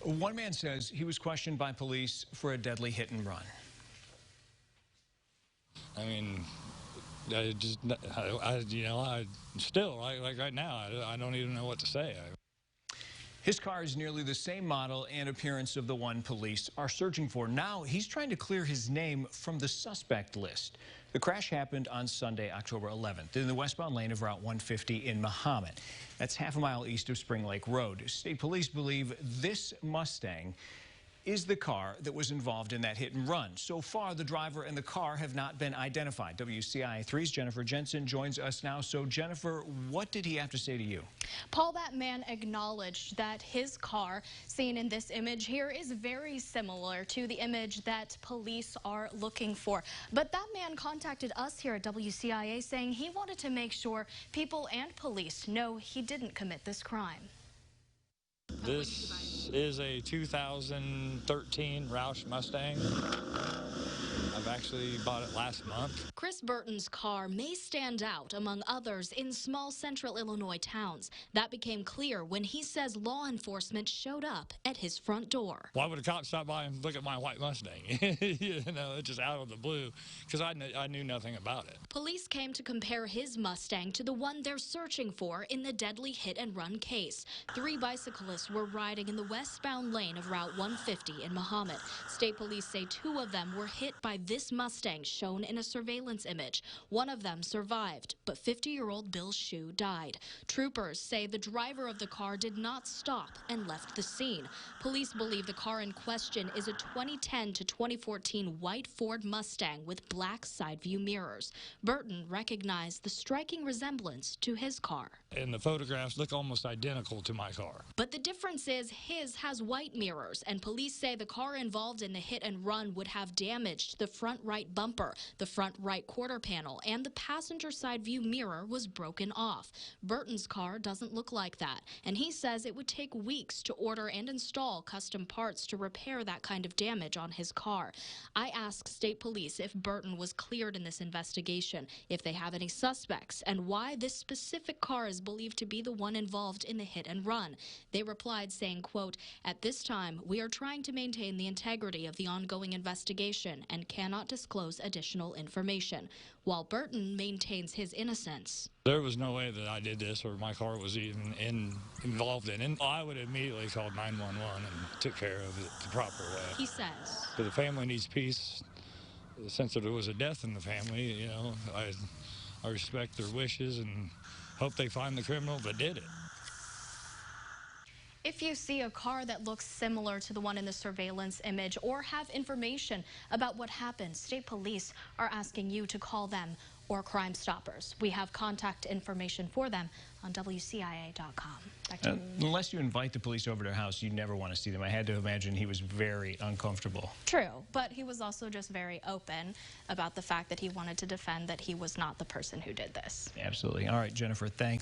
One man says he was questioned by police for a deadly hit and run. I mean, I just, I still, like right now, I don't even know what to say. His car is nearly the same model and appearance of the one police are searching for. Now he's trying to clear his name from the suspect list. The crash happened on Sunday, October 11th, in the westbound lane of Route 150 in Mahomet. That's half a mile east of Spring Lake Road. State police believe this Mustang is the car that was involved in that hit and run. So far, the driver and the car have not been identified. WCIA3's Jennifer Jensen joins us now. So, Jennifer, what did he have to say to you? Paul, that man acknowledged that his car, seen in this image here, is very similar to the image that police are looking for. But that man contacted us here at WCIA saying he wanted to make sure people and police know he didn't commit this crime. This is a 2013 Roush Mustang. I've actually bought it last month. Chris Burton's car may stand out among others in small central Illinois towns. That became clear when he says law enforcement showed up at his front door. Why would a cop stop by and look at my white Mustang? It's just out of the blue, because I knew nothing about it. Police came to compare his Mustang to the one they're searching for in the deadly hit-and-run case. 3 bicyclists were riding in the westbound lane of Route 150 in Mahomet. State police say 2 of them were hit by this Mustang shown in a surveillance image. 1 of them survived, but 50-year-old Bill Shue died. Troopers say the driver of the car did not stop and left the scene. Police believe the car in question is a 2010 to 2014 white Ford Mustang with black side view mirrors. Burton recognized the striking resemblance to his car. And the photographs look almost identical to my car. But the difference is his has white mirrors, and police say the car involved in the hit and run would have damaged the front right bumper, the front right quarter panel, and the passenger side view mirror was broken off. Burton's car doesn't look like that, and he says it would take weeks to order and install custom parts to repair that kind of damage on his car. I asked state police if Burton was cleared in this investigation, if they have any suspects, and why this specific car is believed to be the one involved in the hit and run. They replied saying, quote, "At this time, we are trying to maintain the integrity of the ongoing investigation and cannot disclose additional information," while Burton maintains his innocence. There was no way that I did this or my car was even involved in it. I would have immediately called 911 and took care of it the proper way. He says. But the family needs peace. Since there was a death in the family, I respect their wishes and hope they find the criminal that did it. If you see a car that looks similar to the one in the surveillance image or have information about what happened, state police are asking you to call them or Crime Stoppers. We have contact information for them on WCIA.com. Unless you invite the police over to their house, you never want to see them. I had to imagine he was very uncomfortable. True, but he was also just very open about the fact that he wanted to defend that he was not the person who did this. Absolutely. All right, Jennifer, thanks.